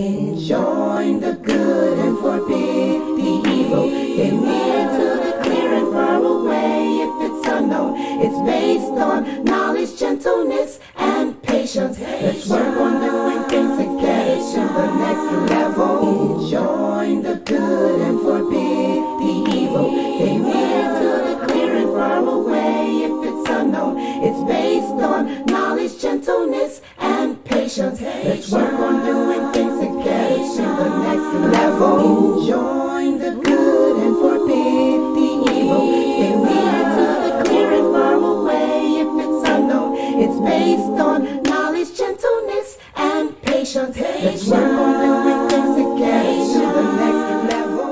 Enjoin the good and forbid the evil. Stay near to the clear and far away if it's unknown. It's based on knowledge, gentleness, and patience. Let's work on doing things to get it to the next level. Enjoin the good and forbid the evil. Stay near to the clear and far away if it's unknown. It's based on knowledge, gentleness, and patience. Let's work on doing things to get it to the next level. Enjoin the good and forbid the evil. Stay near to the clear and far away if it's unknown. It's based on knowledge, gentleness, and patience. Let's work on doing things to get it to the next level.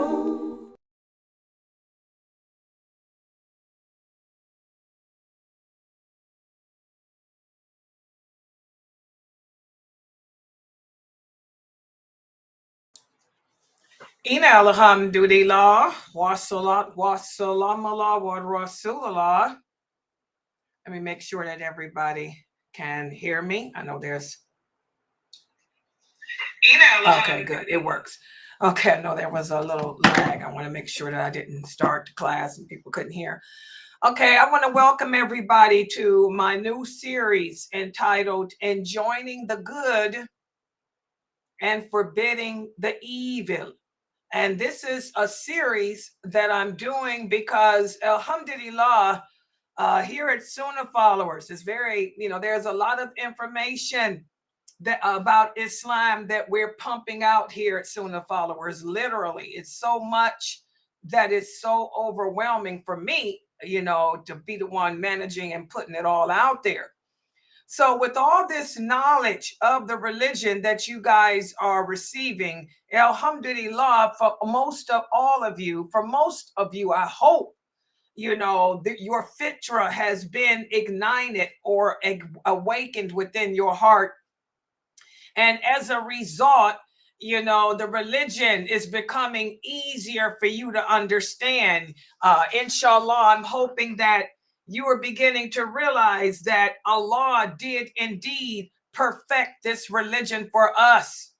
Ina alhamdulillah, wassalat, wassalamallah, wa rasulallah. Let me make sure that everybody can hear me. I know there's. Okay, good. It works. Okay, I know there was a little lag. I want to make sure that I didn't start the class and people couldn't hear. Okay, I want to welcome everybody to my new series entitled Enjoining the Good and Forbidding the Evil. And this is a series that I'm doing because, alhamdulillah, here at Sunnahfollowers is very, there's a lot of information about Islam that we're pumping out here at Sunnahfollowers. Literally, it's so much that is so overwhelming for me, to be the one managing and putting it all out there. So with all this knowledge of the religion that you guys are receiving, alhamdulillah, for most of you, I hope, that your fitra has been ignited or awakened within your heart. And as a result, the religion is becoming easier for you to understand. Inshallah, I'm hoping that you are beginning to realize that Allah did indeed perfect this religion for us.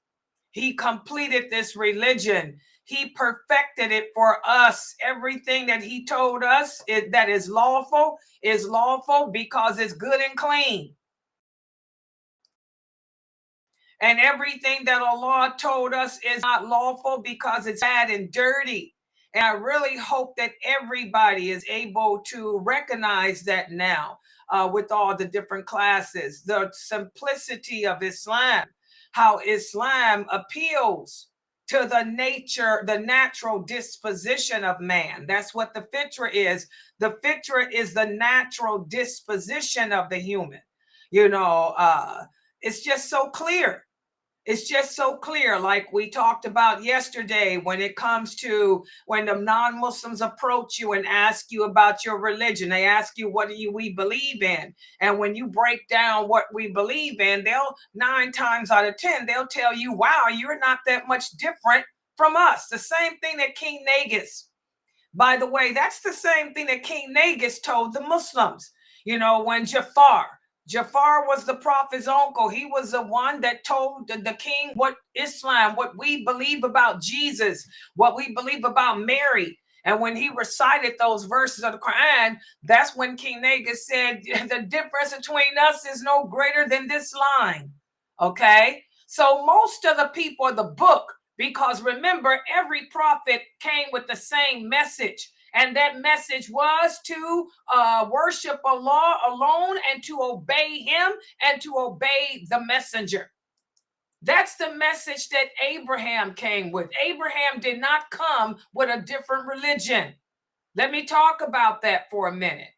He completed this religion. He perfected it for us. Everything that he told us that is lawful because it's good and clean. And everything that Allah told us is not lawful because it's bad and dirty. And I really hope that everybody is able to recognize that now with all the different classes, the simplicity of Islam, how Islam appeals to the natural disposition of man. That's what the fitra is. The fitra is the natural disposition of the human. It's just so clear. It's just so clear, like we talked about yesterday, when it comes to when the non-Muslims approach you and ask you about your religion. They ask you, what do we believe in? And when you break down what we believe in, they'll 9 times out of 10, they'll tell you, wow, you're not that much different from us. The same thing that King Negus, by the way, that's the same thing that King Negus told the Muslims, when Jafar was the prophet's uncle. He was the one that told the king what we believe about Jesus, what we believe about Mary. And when he recited those verses of the Quran, that's when King Negus said, the difference between us is no greater than this line. Okay? So most of the people of the book, because remember, every prophet came with the same message. And that message was to worship Allah alone and to obey him and to obey the messenger. That's the message that Abraham came with. Abraham did not come with a different religion. Let me talk about that for a minute,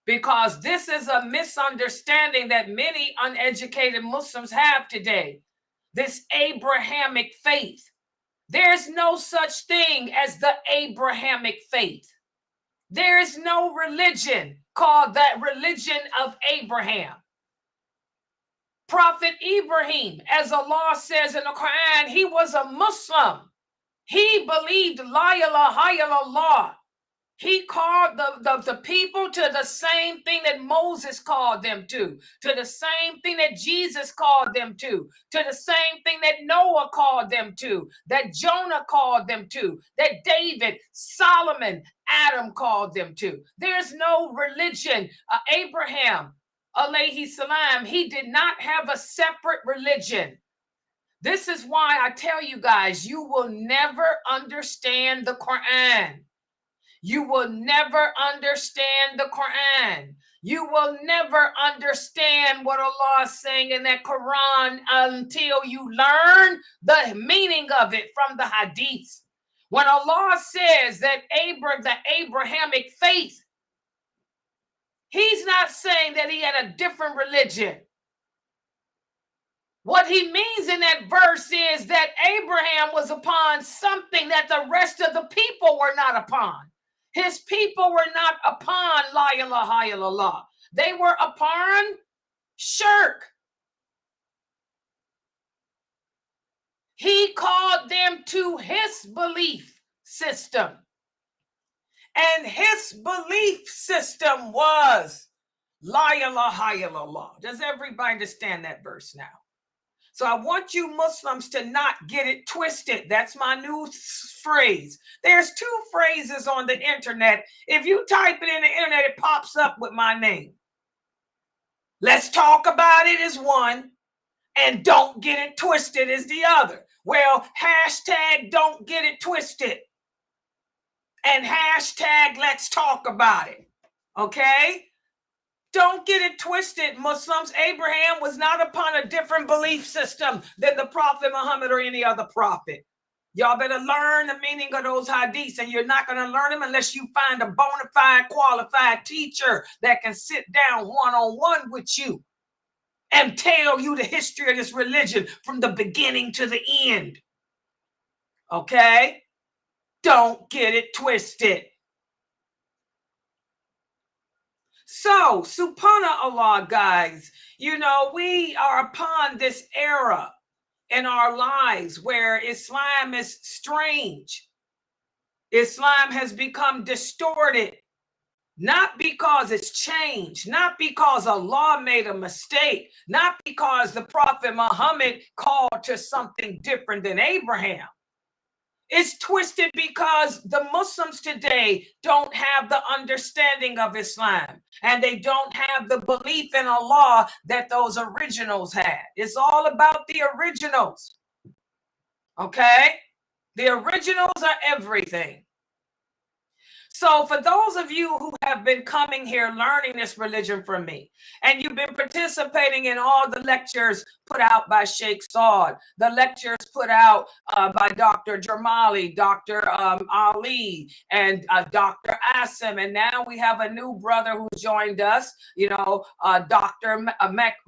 because this is a misunderstanding that many uneducated Muslims have today. This Abrahamic faith. There's no such thing as the Abrahamic faith. There is no religion called that religion of Abraham. Prophet Ibrahim, as Allah says in the Quran, he was a Muslim. He believed La ilaha illallah. He called the people to the same thing that Moses called them to the same thing that Jesus called them to the same thing that Noah called them to, that Jonah called them to, that David, Solomon, Adam called them to. There's no religion. Abraham, alayhi salam, he did not have a separate religion. This is why I tell you guys, you will never understand the Quran. You will never understand the Quran. You will never understand what Allah is saying in that Quran until you learn the meaning of it from the hadiths. When Allah says that the Abrahamic faith, He's not saying that he had a different religion. What he means in that verse is that Abraham was upon something that the rest of the people were not upon. His people were not upon La ilaha illallah. They were upon shirk. He called them to his belief system. And his belief system was La ilaha illallah. Does everybody understand that verse now? So I want you Muslims to not get it twisted. That's my new phrase. There's two phrases on the internet. If you type it in the internet, it pops up with my name. Let's talk about it is one, and don't get it twisted is the other. Well, hashtag don't get it twisted. And hashtag let's talk about it. Okay? Don't get it twisted, Muslims. Abraham was not upon a different belief system than the Prophet Muhammad or any other prophet. Y'all better learn the meaning of those hadiths, and you're not going to learn them unless you find a bona fide, qualified teacher that can sit down one-on-one with you and tell you the history of this religion from the beginning to the end. Okay? Don't get it twisted. So, subhanallah, guys, you know, we are upon this era in our lives where Islam is strange. Islam has become distorted, not because it's changed, not because Allah made a mistake, not because the Prophet Muhammad called to something different than Abraham. It's twisted because the Muslims today don't have the understanding of Islam, and they don't have the belief in Allah that those originals had. It's all about the originals. Okay? The originals are everything. So for those of you who have been coming here learning this religion from me, and you've been participating in all the lectures put out by Sheikh Saud, the lectures put out by Dr. Jamali, Dr. Ali, and Dr. Asim, and now we have a new brother who joined us, you know, Dr.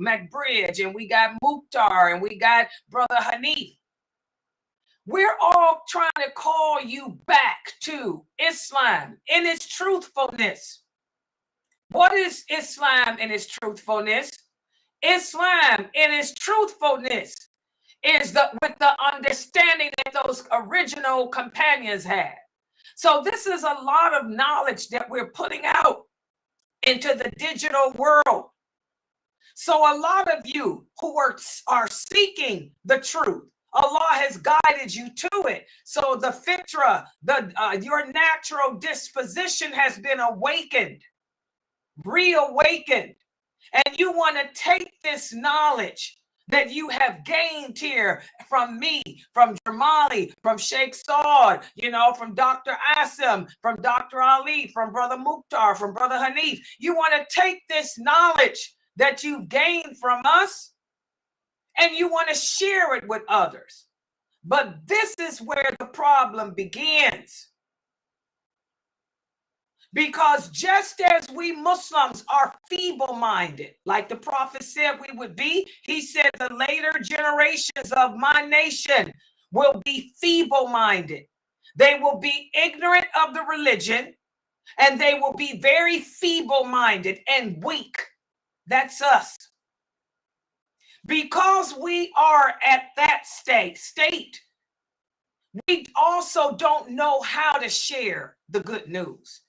McBridge, and we got Mukhtar, and we got Brother Hanif. We're all trying to call you back to Islam in its truthfulness. What is Islam in its truthfulness? Islam in its truthfulness is with the understanding that those original companions had. So this is a lot of knowledge that we're putting out into the digital world. So a lot of you who are seeking the truth, Allah has guided you to it. So the fitra, your natural disposition has been awakened, reawakened. And you want to take this knowledge that you have gained here from me, from Jamali, from Sheikh Saud, you know, from Dr. Asim, from Dr. Ali, from Brother Mukhtar, from Brother Hanif. You want to take this knowledge that you've gained from us, and you want to share it with others. But this is where the problem begins. Because just as we Muslims are feeble-minded, like the Prophet said we would be, he said the later generations of my nation will be feeble-minded. They will be ignorant of the religion, and they will be very feeble-minded and weak. That's us. Because we are at that state, we also don't know how to share the good news.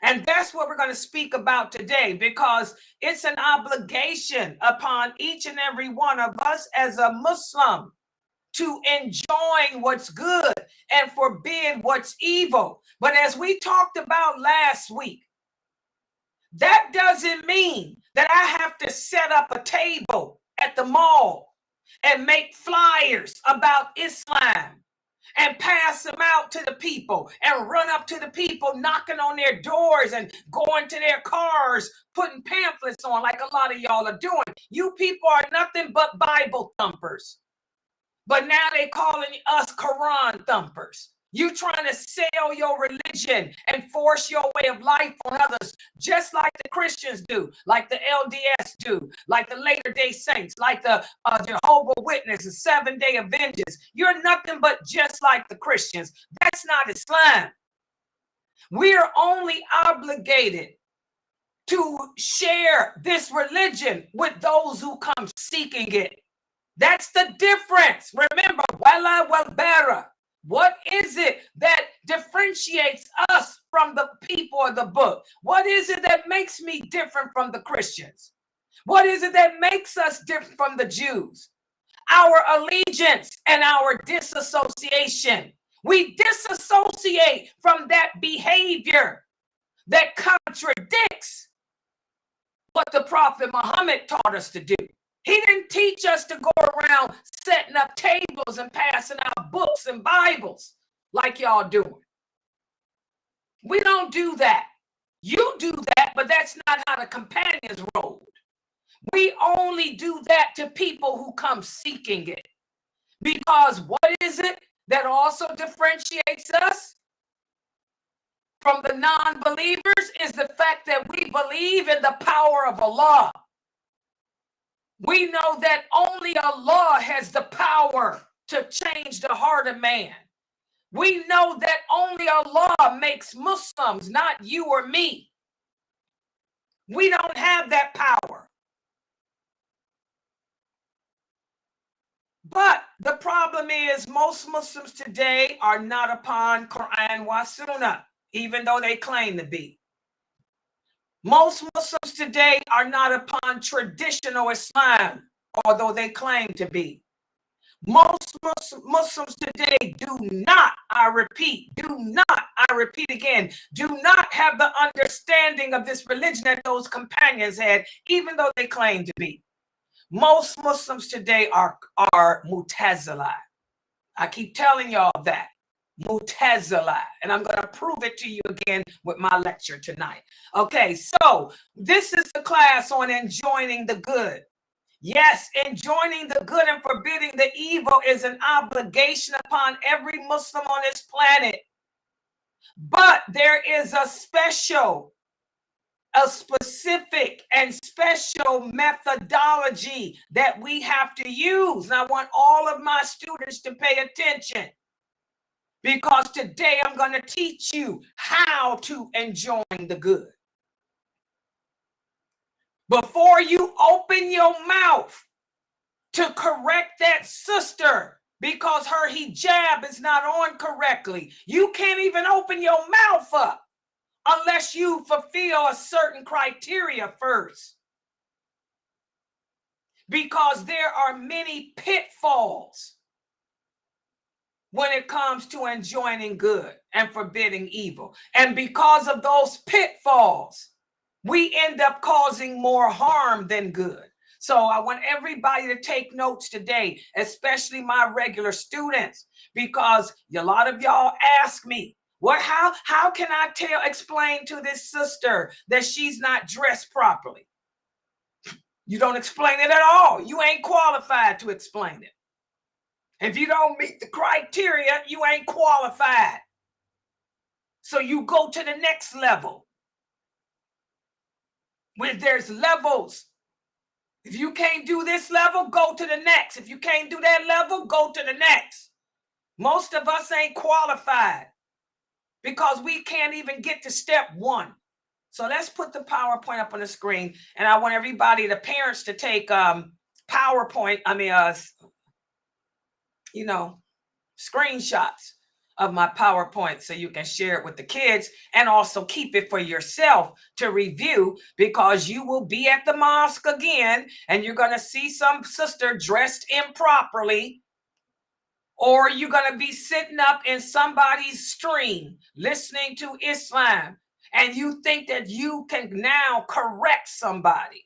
And that's what we're going to speak about today, because it's an obligation upon each and every one of us as a Muslim to enjoin what's good and forbid what's evil. But as we talked about last week, that doesn't mean that I have to set up a table at the mall and make flyers about Islam and pass them out to the people and run up to the people, knocking on their doors and going to their cars, putting pamphlets on like a lot of y'all are doing. You people are nothing but Bible thumpers. But now they calling us Quran thumpers. You trying to sell your religion and force your way of life on others, just like the Christians do, like the LDS do, like the Latter-day Saints, like the Jehovah's Witnesses, Seventh-day Adventists. You're nothing but just like the Christians. That's not Islam. We are only obligated to share this religion with those who come seeking it. That's the difference. Remember, wala wal bara. What is it that differentiates us from the people of the book? What is it that makes me different from the Christians? What is it that makes us different from the Jews? Our allegiance and our disassociation. We disassociate from that behavior that contradicts what the Prophet Muhammad taught us to do. He didn't teach us to go around setting up tables and passing out books and Bibles like y'all doing. We don't do that. You do that, but that's not how the companions rolled. We only do that to people who come seeking it. Because what is it that also differentiates us from the non-believers is the fact that we believe in the power of Allah. We know that only Allah has the power to change the heart of man. We know that only Allah makes Muslims, not you or me. We don't have that power. But the problem is most Muslims today are not upon Quran wa Sunnah, even though they claim to be. Most Muslims today are not upon traditional Islam, although they claim to be. Most Muslims today do not, I repeat again, do not have the understanding of this religion that those companions had, even though they claim to be. Most Muslims today are Mu'tazila. I keep telling y'all that. Mu'tazila, and I'm going to prove it to you again with my lecture tonight. Okay, so this is the class on enjoining the good. Yes, enjoining the good and forbidding the evil is an obligation upon every Muslim on this planet. But there is a specific and special methodology that we have to use. And I want all of my students to pay attention, because today I'm going to teach you how to enjoin the good. Before you open your mouth to correct that sister because her hijab is not on correctly, you can't even open your mouth up unless you fulfill a certain criteria first. Because there are many pitfalls when it comes to enjoining good and forbidding evil. And because of those pitfalls, we end up causing more harm than good. So I want everybody to take notes today, especially my regular students, because a lot of y'all ask me, how can I explain to this sister that she's not dressed properly? You don't explain it at all. You ain't qualified to explain it. If you don't meet the criteria, you ain't qualified. So you go to the next level. Where there's levels. If you can't do this level, go to the next. If you can't do that level, go to the next. Most of us ain't qualified because we can't even get to step one. So let's put the PowerPoint up on the screen. And I want everybody, the parents, to take PowerPoint, screenshots of my PowerPoint so you can share it with the kids and also keep it for yourself to review, because you will be at the mosque again and you're going to see some sister dressed improperly, or you're going to be sitting up in somebody's stream listening to Islam and you think that you can now correct somebody.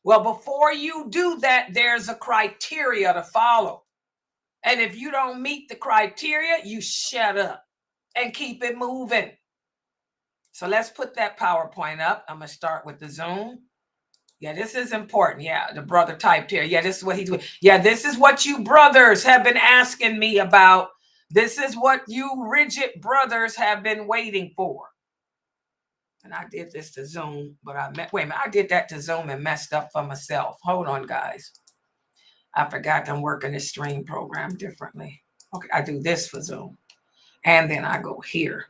Well, before you do that, there's a criteria to follow. And if you don't meet the criteria, you shut up and keep it moving. So let's put that PowerPoint up. I'm going to start with the Zoom. Yeah, this is important. Yeah, the brother typed here. Yeah, this is what he's doing. Yeah, this is what you brothers have been asking me about. This is what you rigid brothers have been waiting for. And I did this to Zoom, but wait a minute. I did that to Zoom and messed up for myself. Hold on, guys. I forgot I'm working this stream program differently. Okay, I do this for Zoom. And then I go here.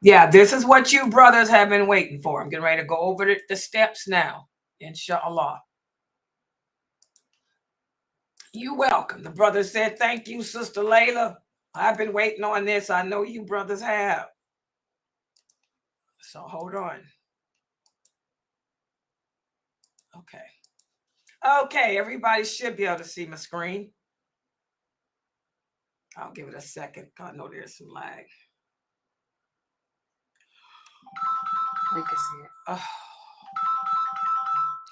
Yeah, this is what you brothers have been waiting for. I'm getting ready to go over the steps now, inshallah. You're welcome. The brother said, thank you, Sister Laila. I've been waiting on this. I know you brothers have. So hold on. Okay. Okay, everybody should be able to see my screen. I'll give it a second. I know there's some lag. We can see it. Oh.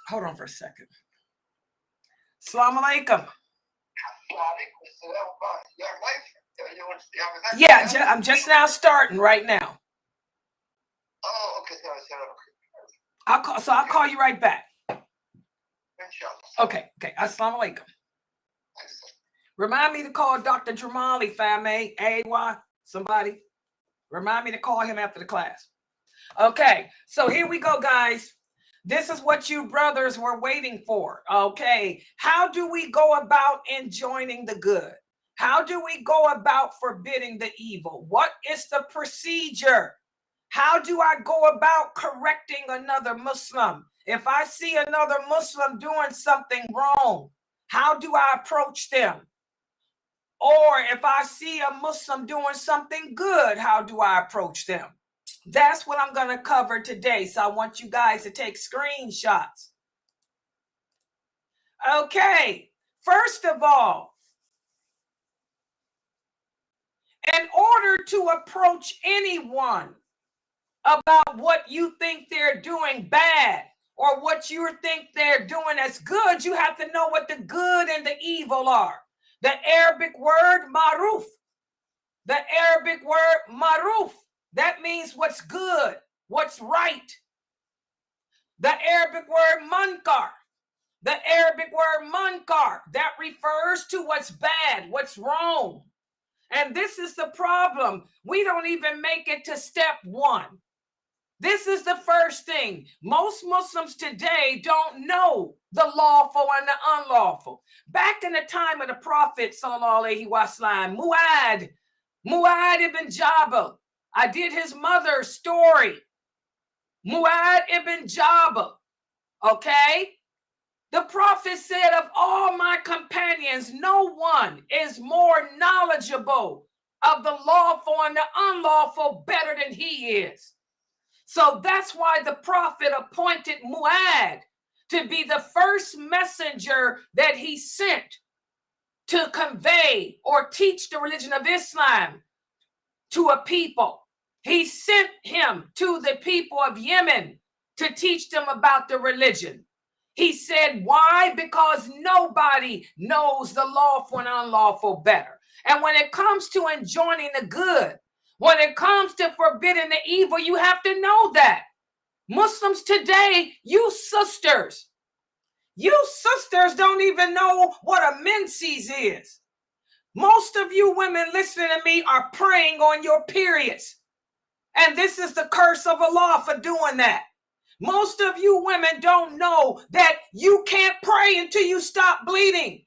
Hold on for a second. Assalamu alaikum. Yeah, I'm just now starting right now. Oh, okay. I'll call you right back. Okay. Assalamu alaikum. Remind me to call Dr. Jamali, Fame, AY, somebody. Remind me to call him after the class. Okay, so here we go, guys. This is what you brothers were waiting for. Okay, how do we go about enjoining the good? How do we go about forbidding the evil? What is the procedure? How do I go about correcting another Muslim? If I see another Muslim doing something wrong, how do I approach them? Or if I see a Muslim doing something good, how do I approach them? That's what I'm going to cover today. So I want you guys to take screenshots. Okay, first of all, in order to approach anyone about what you think they're doing bad or what you think they're doing as good, you have to know what the good and the evil are. The Arabic word maruf. The Arabic word maruf. That means what's good, what's right. The Arabic word munkar. The Arabic word munkar. That refers to what's bad, what's wrong. And this is the problem. We don't even make it to step one. This is the first thing. Most Muslims today don't know the lawful and the unlawful. Back in the time of the Prophet, sallallahu alaihi wasallam, Mu'ad ibn Jabal, I did his mother's story. Mu'ad ibn Jabal, okay? The Prophet said, of all my companions, no one is more knowledgeable of the lawful and the unlawful better than he is. So that's why the Prophet appointed Mu'ad to be the first messenger that he sent to convey or teach the religion of Islam to a people. He sent him to the people of Yemen to teach them about the religion. He said, why? Because nobody knows the lawful and unlawful better. And when it comes to enjoining the good, when it comes to forbidding the evil, you have to know that. Muslims today, you sisters don't even know what a menses is. Most of you women listening to me are praying on your periods. And this is the curse of Allah for doing that. Most of you women don't know that you can't pray until you stop bleeding.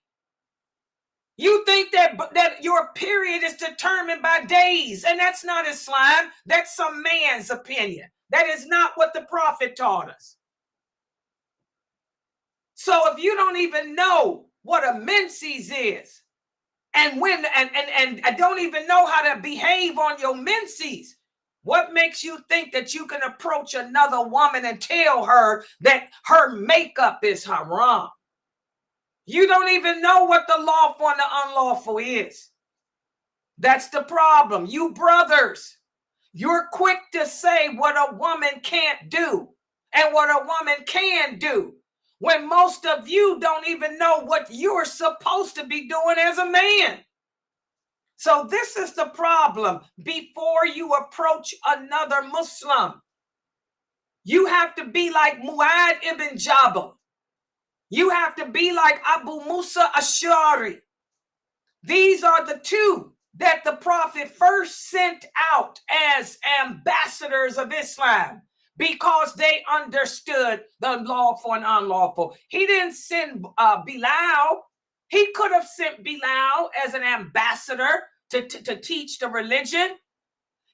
You think that your period is determined by days, and that's not Islam. That's some man's opinion. That is not what the Prophet taught us. So if you don't even know what a menses is, and when and I don't even know how to behave on your menses. What makes you think that you can approach another woman and tell her that her makeup is haram? You don't even know what the lawful and the unlawful is. That's the problem. You brothers, you're quick to say what a woman can't do and what a woman can do, when most of you don't even know what you're supposed to be doing as a man. So this is the problem. Before you approach another Muslim, you have to be like Mu'adh ibn Jabal. You have to be like Abu Musa Ash'ari. These are the two that the Prophet first sent out as ambassadors of Islam, because they understood the lawful and unlawful. He didn't send Bilal. He could have sent Bilal as an ambassador to teach the religion.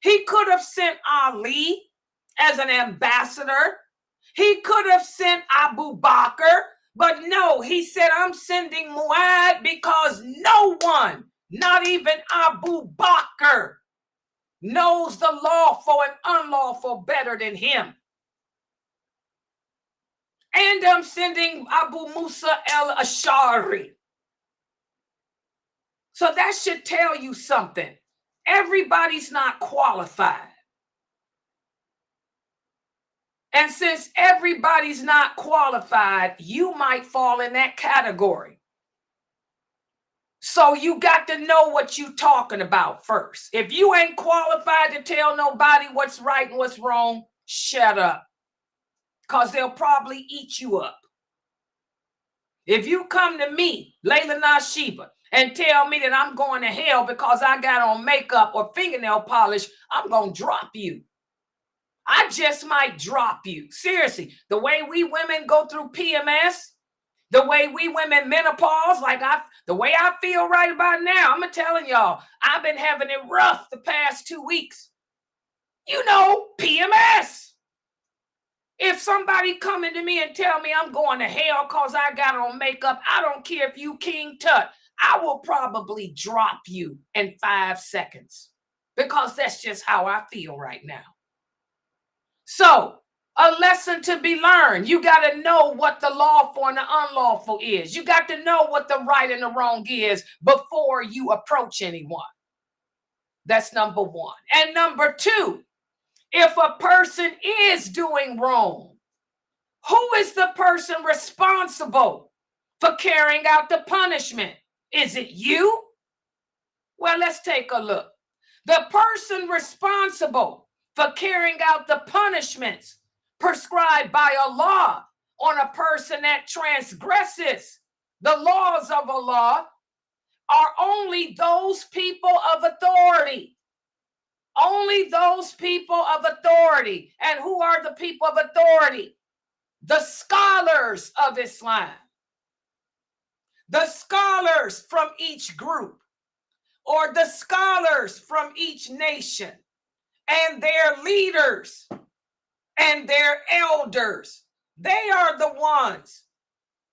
He could have sent Ali as an ambassador. He could have sent Abu Bakr, but no, he said, I'm sending Mu'adh because no one, not even Abu Bakr, knows the lawful and unlawful better than him. And I'm sending Abu Musa al-Ash'ari. So that should tell you something. Everybody's not qualified. And since everybody's not qualified, you might fall in that category. So you got to know what you're talking about first. If you ain't qualified to tell nobody what's right and what's wrong, shut up. Because they'll probably eat you up. If you come to me, Laila Nasheeba, and tell me that I'm going to hell because I got on makeup or fingernail polish, I'm going to drop you. I just might drop you. Seriously, the way we women go through PMS, the way we women menopause, the way I feel right about now, I'm telling y'all, I've been having it rough the past 2 weeks. You know, PMS. If somebody coming to me and tell me I'm going to hell because I got on makeup, I don't care if you King Tut, I will probably drop you in 5 seconds, because that's just how I feel right now. So, a lesson to be learned. You got to know what the lawful and the unlawful is. You got to know what the right and the wrong is before you approach anyone. That's number one. And number two, if a person is doing wrong, who is the person responsible for carrying out the punishment? Is it you? Well, let's take a look. The person responsible for carrying out the punishments prescribed by Allah on a person that transgresses the laws of Allah are only those people of authority. Only those people of authority. And who are the people of authority? The scholars of Islam. The scholars from each group, or the scholars from each nation, and their leaders and their elders. They are the ones,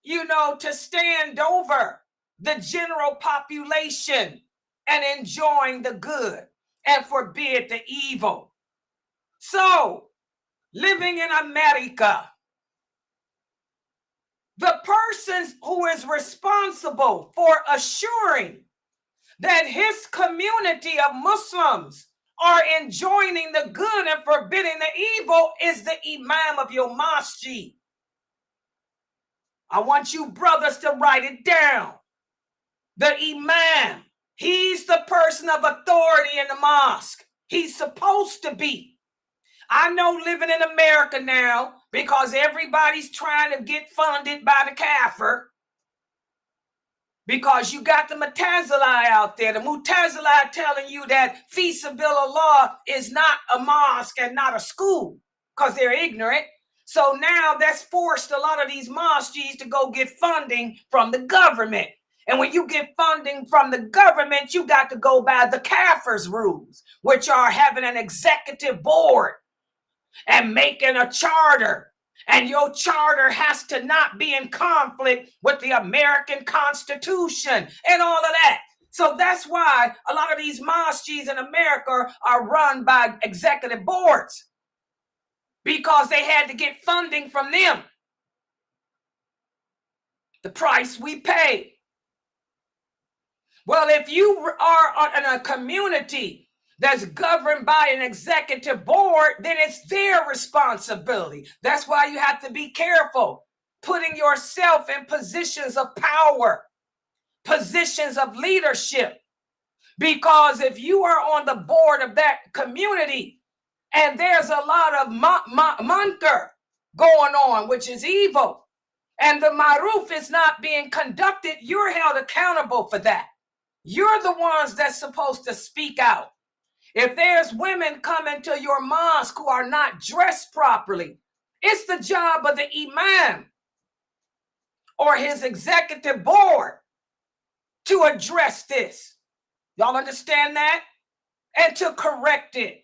to stand over the general population and enjoin the good and forbid the evil. So, living in America, the person who is responsible for assuring that his community of Muslims are enjoining the good and forbidding the evil is the imam of your masjid. I want you brothers to write it down. The imam, he's the person of authority in the mosque. He's supposed to be. I know living in America now, because everybody's trying to get funded by the kafir, because you got the Mutazilai out there, the Mutazilai telling you that Fi Sabilillah is not a mosque and not a school, because they're ignorant. So now that's forced a lot of these mosques to go get funding from the government. And when you get funding from the government, you got to go by the kafir's rules, which are having an executive board and making a charter. And your charter has to not be in conflict with the American Constitution and all of that. So that's why a lot of these mosques in America are run by executive boards, because they had to get funding from them. The price we pay. Well, if you are in a community that's governed by an executive board, then it's their responsibility. That's why you have to be careful putting yourself in positions of power, positions of leadership. Because if you are on the board of that community and there's a lot of munkar going on, which is evil, and the maruf is not being conducted, you're held accountable for that. You're the ones that's supposed to speak out. If there's women coming to your mosque who are not dressed properly, it's the job of the imam or his executive board to address this. Y'all understand that? And to correct it.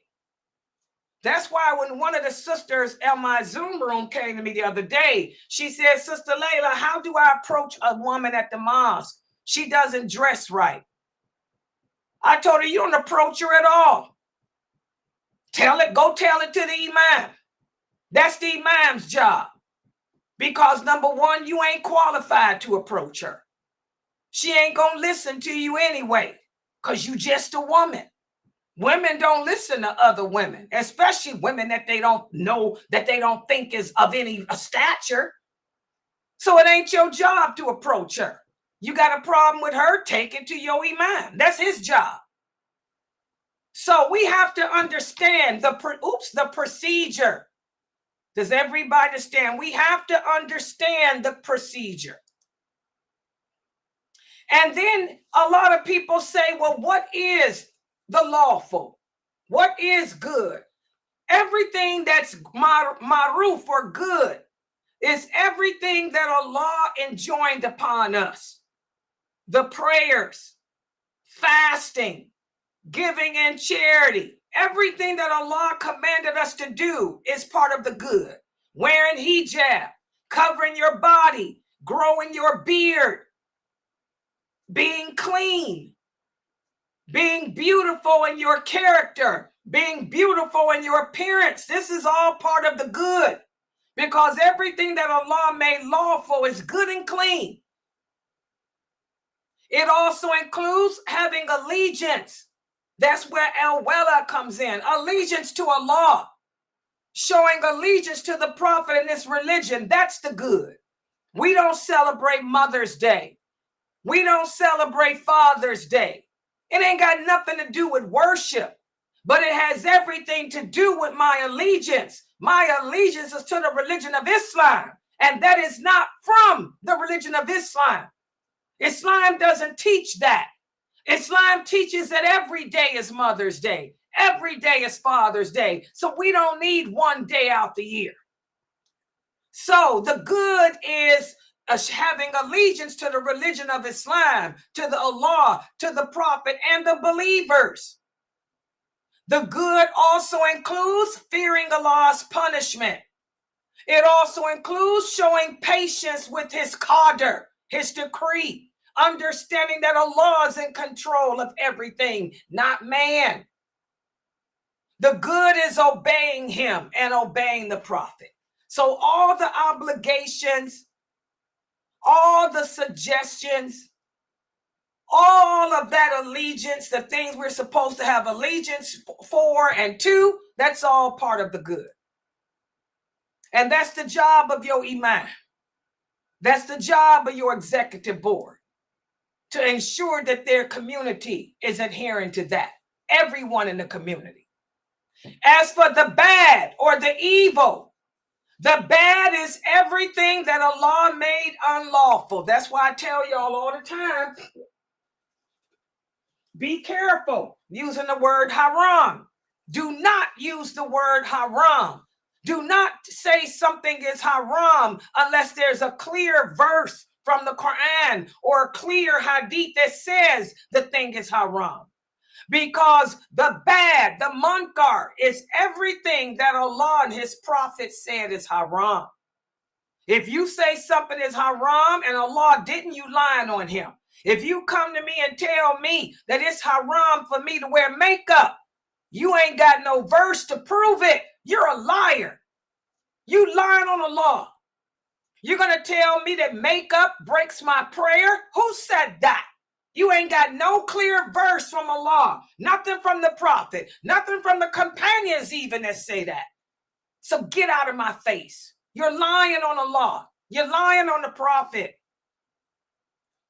That's why when one of the sisters in my Zoom room came to me the other day, she said, Sister Laila, how do I approach a woman at the mosque? She doesn't dress right. I told her, you don't approach her at all. Go tell it to the imam. That's the imam's job. Because number one, you ain't qualified to approach her. She ain't gonna listen to you anyway, because you just a woman. Women don't listen to other women, especially women that they don't know, that they don't think is of any stature. So it ain't your job to approach her. You got a problem with her, take it to your imam. That's his job. So we have to understand the procedure. Does everybody understand? We have to understand the procedure. And then a lot of people say, well, what is the lawful? What is good? Everything that's maruf or good is everything that Allah enjoined upon us. The prayers, fasting, giving and charity, everything that Allah commanded us to do is part of the good. Wearing hijab, covering your body, growing your beard, being clean, being beautiful in your character, being beautiful in your appearance. This is all part of the good, because everything that Allah made lawful is good and clean. It also includes having allegiance. That's where al-wala comes in. Allegiance to Allah. Showing allegiance to the Prophet in this religion. That's the good. We don't celebrate Mother's Day. We don't celebrate Father's Day. It ain't got nothing to do with worship, but it has everything to do with my allegiance. My allegiance is to the religion of Islam, and that is not from the religion of Islam. Islam doesn't teach that. Islam teaches that every day is Mother's Day. Every day is Father's Day. So we don't need one day out the year. So the good is having allegiance to the religion of Islam, to the Allah, to the Prophet, and the believers. The good also includes fearing Allah's punishment. It also includes showing patience with his qadr, his decree, understanding that Allah is in control of everything, not man. The good is obeying him and obeying the Prophet. So all the obligations, all the suggestions, all of that allegiance, the things we're supposed to have allegiance for and to, that's all part of the good. And that's the job of your imam. That's the job of your executive board, to ensure that their community is adhering to that. Everyone in the community. As for the bad or the evil, the bad is everything that Allah made unlawful. That's why I tell y'all all the time, be careful using the word haram. Do not use the word haram. Do not say something is haram unless there's a clear verse from the Quran or a clear hadith that says the thing is haram. Because the bad, the munkar, is everything that Allah and his prophet said is haram. If you say something is haram and Allah didn't, you lying on him. If you come to me and tell me that it's haram for me to wear makeup, you ain't got no verse to prove it. You're a liar. You lying on the law. You're going to tell me that makeup breaks my prayer? Who said that? You ain't got no clear verse from Allah, nothing from the prophet, nothing from the companions even that say that. So get out of my face. You're lying on Allah. You're lying on the prophet.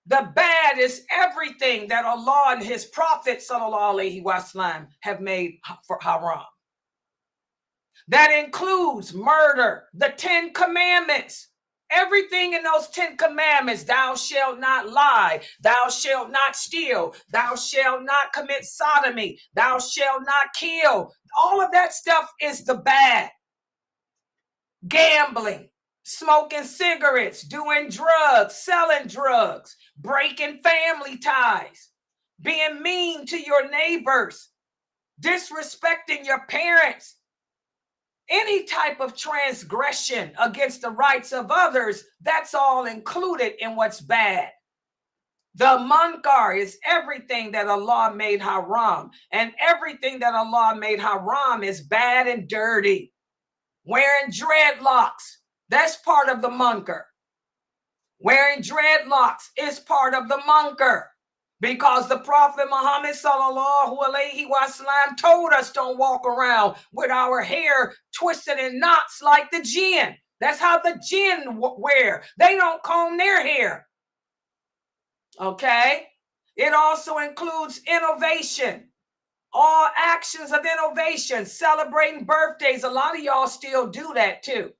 The bad is everything that Allah and his prophet sallallahu alaihi wasallam have made for haram. That includes murder, the 10 commandments. Everything in those 10 commandments, thou shalt not lie, thou shalt not steal, thou shalt not commit sodomy, thou shalt not kill. All of that stuff is the bad. Gambling, smoking cigarettes, doing drugs, selling drugs, breaking family ties, being mean to your neighbors, disrespecting your parents. Any type of transgression against the rights of others, that's all included in what's bad. The munkar is everything that Allah made haram, and everything that Allah made haram is bad and dirty. Wearing dreadlocks, that's part of the munkar. Wearing dreadlocks is part of the munkar. Because the Prophet Muhammad sallallahu alaihi wasallam told us don't walk around with our hair twisted in knots like the jinn. That's how the jinn wear. They don't comb their hair. Okay? It also includes innovation. All actions of innovation, celebrating birthdays. A lot of y'all still do that too.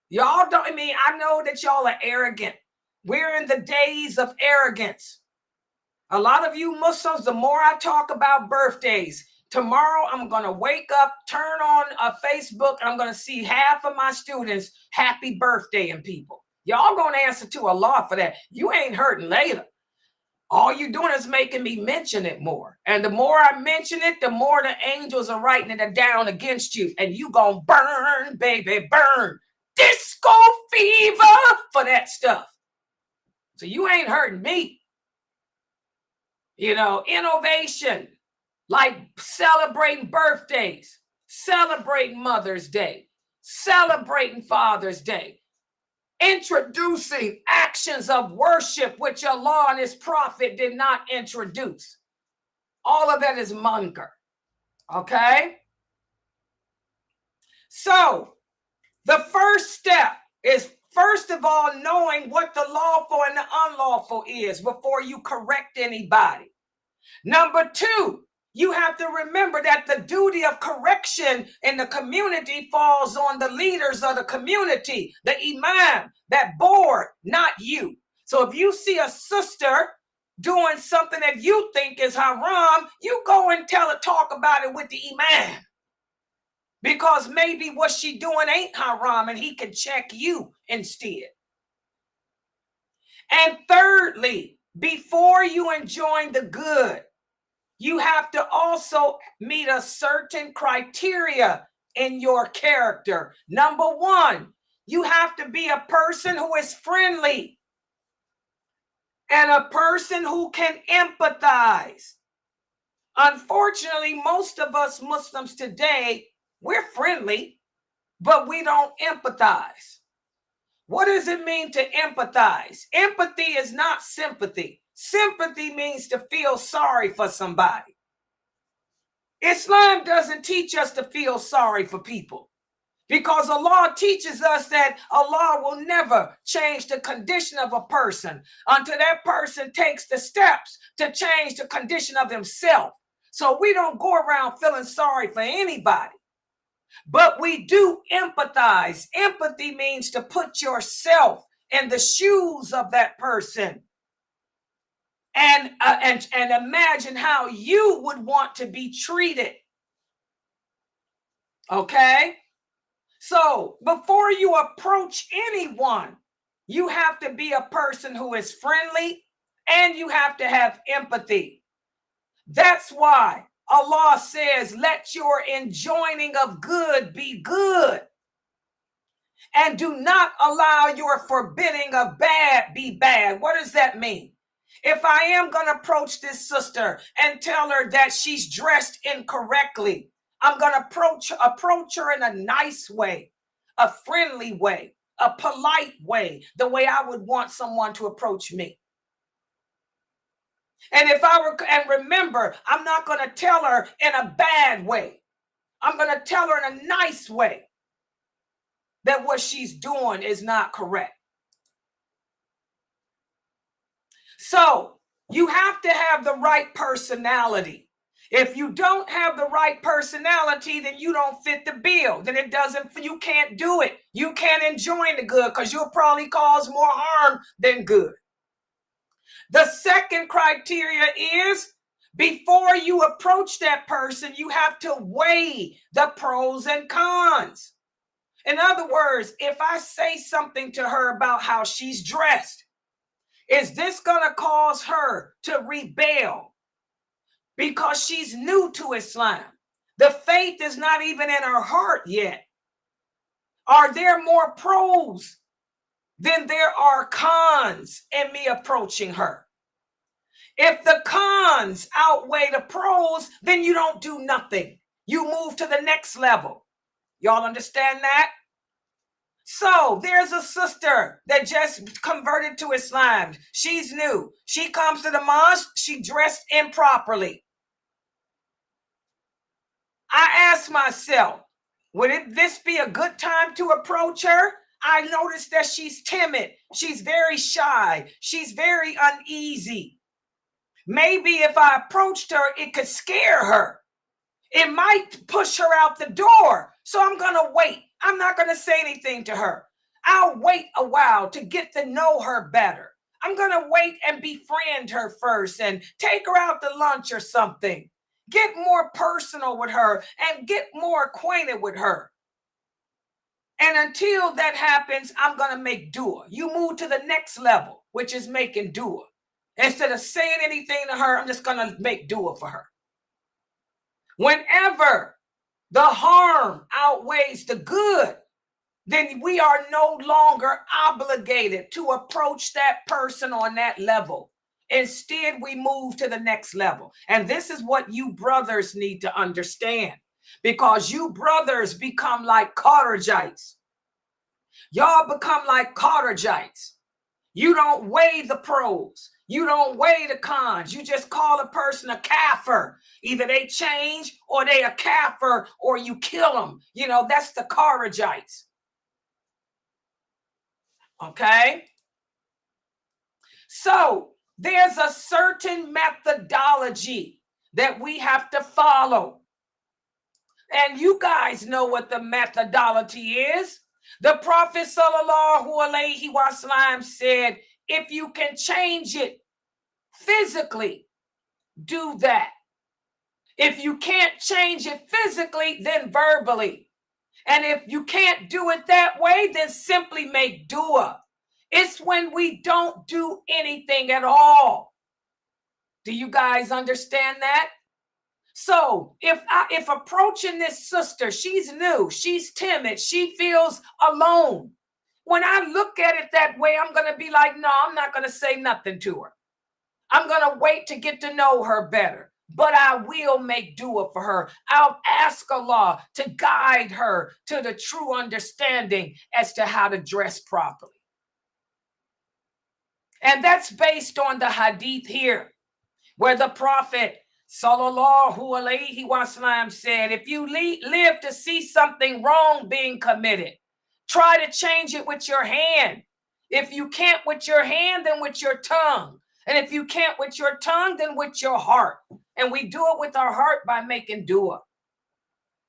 Y'all don't, I know that y'all are arrogant. We're in the days of arrogance. A lot of you Muslims, the more I talk about birthdays, tomorrow I'm going to wake up, turn on a Facebook, and I'm going to see half of my students happy birthday and people. Y'all going to answer to Allah for that. You ain't hurting later. All you doing is making me mention it more. And the more I mention it, the more the angels are writing it down against you. And you going to burn, baby, burn. Disco fever for that stuff. So you ain't hurting me. You know, innovation, like celebrating birthdays, celebrating Mother's Day, celebrating Father's Day, introducing actions of worship which Allah and his prophet did not introduce. All of that is munkar. Okay? So, the first step is, first of all, knowing what the lawful and the unlawful is before you correct anybody. Number 2, you have to remember that the duty of correction in the community falls on the leaders of the community, the imam, that board, not you. So if you see a sister doing something that you think is haram, you go and talk about it with the imam. Because maybe what she doing ain't haram and he can check you instead. And thirdly, before you enjoin the good, you have to also meet a certain criteria in your character. Number 1, you have to be a person who is friendly and a person who can empathize. Unfortunately, most of us Muslims today, we're friendly, but we don't empathize. What does it mean to empathize? Empathy is not sympathy. Sympathy means to feel sorry for somebody. Islam doesn't teach us to feel sorry for people, because Allah teaches us that Allah will never change the condition of a person until that person takes the steps to change the condition of himself. So we don't go around feeling sorry for anybody. But we do empathize. Empathy means to put yourself in the shoes of that person and imagine how you would want to be treated. Okay? So before you approach anyone, you have to be a person who is friendly and you have to have empathy. That's why Allah says, let your enjoining of good be good, and do not allow your forbidding of bad be bad. What does that mean? If I am going to approach this sister and tell her that she's dressed incorrectly, I'm going to approach her in a nice way, a friendly way, a polite way, the way I would want someone to approach me. And remember, I'm not going to tell her in a bad way. I'm going to tell her in a nice way that what she's doing is not correct. So you have to have the right personality. If you don't have the right personality, then you don't fit the bill. Then you can't do it. You can't enjoy the good because you'll probably cause more harm than good. The second criteria is before you approach that person, you have to weigh the pros and cons. In other words, if I say something to her about how she's dressed, is this going to cause her to rebel because she's new to Islam? The faith is not even in her heart yet. Are there more pros than there are cons in me approaching her? If the cons outweigh the pros, then you don't do nothing. You move to the next level. Y'all understand that? So there's a sister that just converted to Islam. She's new. She comes to the mosque. She dressed improperly. I asked myself, would this be a good time to approach her? I noticed that she's timid. She's very shy. She's very uneasy. Maybe if I approached her, it could scare her. It might push her out the door. So I'm going to wait. I'm not going to say anything to her. I'll wait a while to get to know her better. I'm going to wait and befriend her first and take her out to lunch or something. Get more personal with her and get more acquainted with her. And until that happens, I'm going to make dua. You move to the next level, which is making dua. Instead of saying anything to her, I'm just going to make dua for her. Whenever the harm outweighs the good, then we are no longer obligated to approach that person on that level. Instead, we move to the next level. And this is what you brothers need to understand, because you brothers become like Carterites. Y'all become like Carterites. You don't weigh the pros. You don't weigh the cons. You just call a person a kafir. Either they change or they a kafir or you kill them. You know, that's the Carterites. Okay? So there's a certain methodology that we have to follow. And you guys know what the methodology is. The Prophet sallallahu alaihi wasallam said, if you can change it physically, do that. If you can't change it physically, then verbally. And if you can't do it that way, then simply make dua. It's when we don't do anything at all. Do you guys understand that? So if approaching this sister, she's new, she's timid, she feels alone. When I look at it that way, I'm going to be like, no, I'm not going to say nothing to her. I'm going to wait to get to know her better. But I will make dua for her. I'll ask Allah to guide her to the true understanding as to how to dress properly. And that's based on the hadith here, where the Prophet sallallahu alaihi wasallam said, if you live to see something wrong being committed, try to change it with your hand. If you can't with your hand, then with your tongue. And if you can't with your tongue, then with your heart. And we do it with our heart by making dua.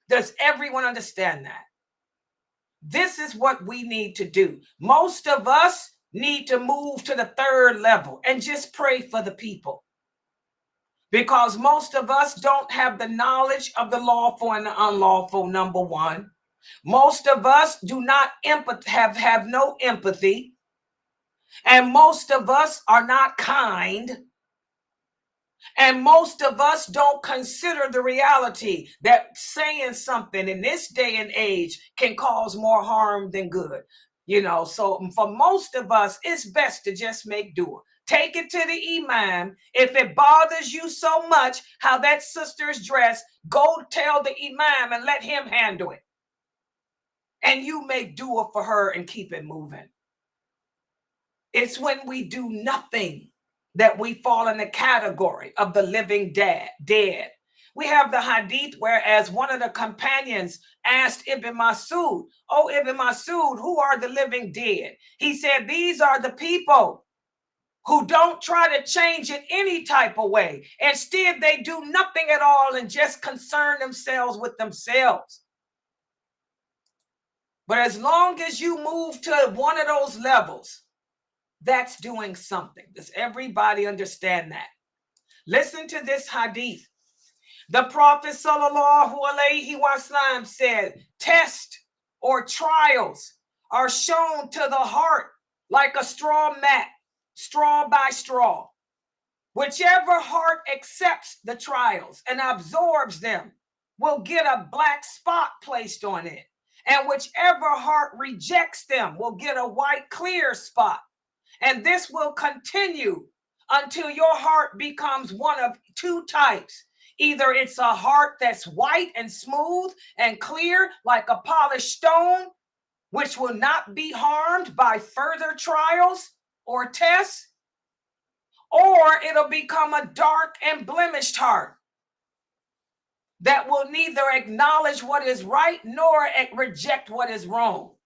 Does everyone understand that? This is what we need to do. Most of us need to move to the third level and just pray for the people. Because most of us don't have the knowledge of the lawful and the unlawful, number one. Most of us do not have no empathy. And most of us are not kind. And most of us don't consider the reality that saying something in this day and age can cause more harm than good. You know, so for most of us, it's best to just make dua. Take it to the imam. If it bothers you so much how that sister is dressed, go tell the imam and let him handle it. And you make dua for her and keep it moving. It's when we do nothing that we fall in the category of the living dead. We have the hadith whereas one of the companions asked Ibn Masud, "Oh, Ibn Masud, who are the living dead?" He said, "These are the people who don't try to change it any type of way. Instead, they do nothing at all and just concern themselves with themselves." But as long as you move to one of those levels, that's doing something. Does everybody understand that? Listen to this hadith. The Prophet sallallahu alaihi wasallam said, "Test or trials are shown to the heart like a straw mat, straw by straw. Whichever heart accepts the trials and absorbs them will get a black spot placed on it. And whichever heart rejects them will get a white clear spot. And this will continue until your heart becomes one of two types. Either it's a heart that's white and smooth and clear like a polished stone, which will not be harmed by further trials or tests, or it'll become a dark and blemished heart that will neither acknowledge what is right nor reject what is wrong."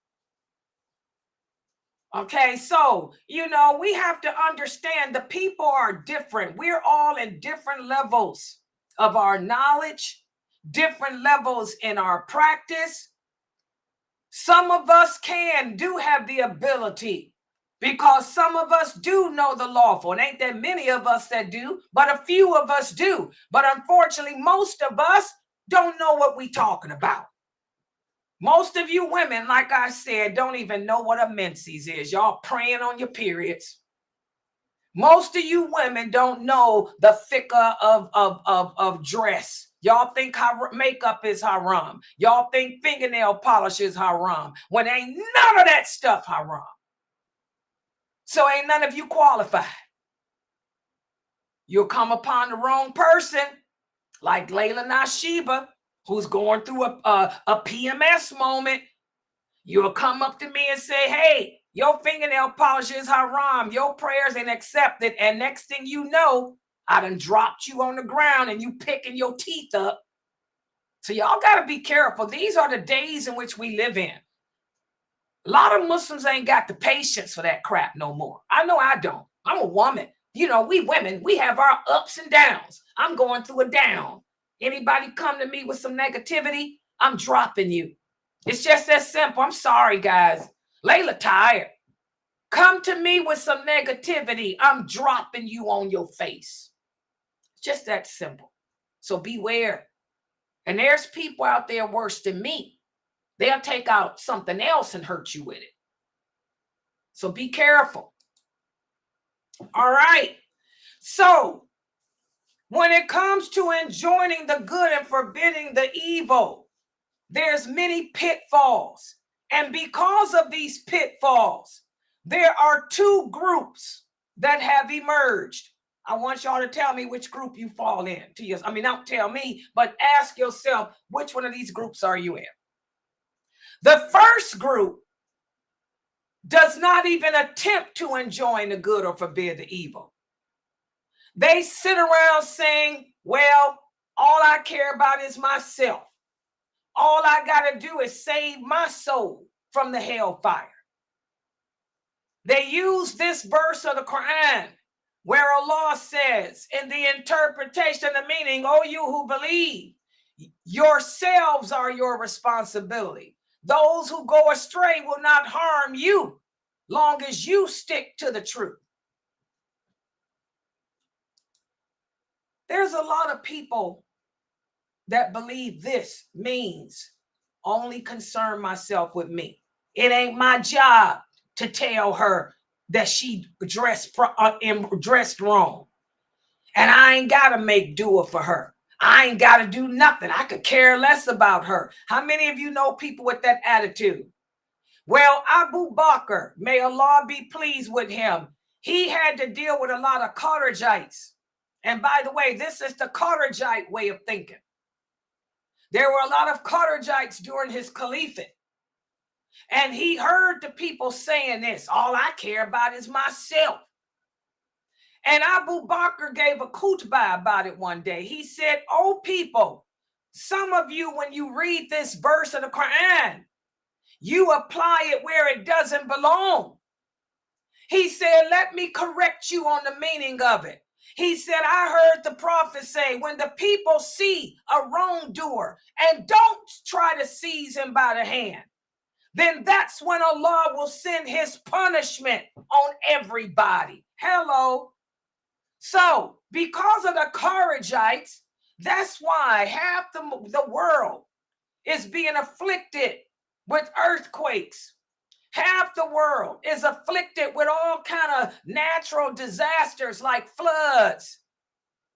Okay, so, we have to understand the people are different. We're all in different levels of our knowledge, different levels in our practice. Some of us do have the ability because some of us do know the lawful. It ain't that many of us that do, but a few of us do. But unfortunately, most of us don't know what we're talking about. Most of you women, like I said, don't even know what a menses is. Y'all praying on your periods. Most of you women don't know the fiqh of dress. Y'all think makeup is haram. Y'all think fingernail polish is haram. When ain't none of that stuff haram. So ain't none of you qualified. You'll come upon the wrong person, like Laila Nasheeba, who's going through a PMS moment. You'll come up to me and say, "Hey, your fingernail polish is haram. Your prayers ain't accepted." And next thing you know, I done dropped you on the ground and you picking your teeth up. So y'all got to be careful. These are the days in which we live in. A lot of Muslims ain't got the patience for that crap no more. I know I don't. I'm a woman. We women, we have our ups and downs. I'm going through a down. Anybody come to me with some negativity, I'm dropping you. It's just that simple. I'm sorry, guys. Laila tired. Come to me with some negativity, I'm dropping you on your face. It's just that simple. So beware. And there's people out there worse than me. They'll take out something else and hurt you with it. So be careful. All right. So when it comes to enjoining the good and forbidding the evil, there's many pitfalls. And because of these pitfalls, there are two groups that have emerged. I want y'all to tell me which group you fall in. Don't tell me, but ask yourself, which one of these groups are you in? The first group does not even attempt to enjoin the good or forbid the evil. They sit around saying, "Well, all I care about is myself. All I got to do is save my soul from the hellfire." They use this verse of the Quran where Allah says in the interpretation, the meaning, "Oh, you who believe, yourselves are your responsibility. Those who go astray will not harm you long as you stick to the truth." There's a lot of people that believe this means only concern myself with me. It ain't my job to tell her that she dressed wrong. And I ain't got to make dua for her. I ain't got to do nothing. I could care less about her. How many of you know people with that attitude? Well, Abu Bakr, may Allah be pleased with him, he had to deal with a lot of Kharijites. And by the way, this is the Kharijite way of thinking. There were a lot of Kharijites during his caliphate. And he heard the people saying this, all I care about is myself. And Abu Bakr gave a khutbah about it one day. He said, oh people, some of you, when you read this verse of the Quran, you apply it where it doesn't belong. He said, let me correct you on the meaning of it. He said, I heard the prophet say, when the people see a wrongdoer and don't try to seize him by the hand, then that's when Allah will send his punishment on everybody. Hello. So because of the Kharijites, that's why half the world is being afflicted with earthquakes. Half the world is afflicted with all kind of natural disasters like floods,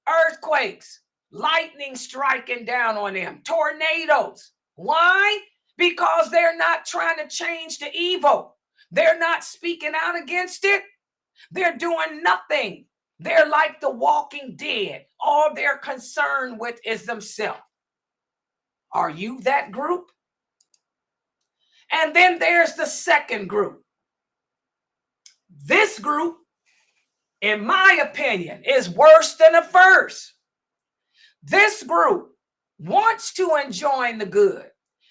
earthquakes, lightning striking down on them, tornadoes. Why? Because they're not trying to change the evil. They're not speaking out against it. They're doing nothing. They're like the walking dead. All they're concerned with is themselves. Are you that group? And then there's the second group. This group, in my opinion, is worse than the first. This group wants to enjoin the good.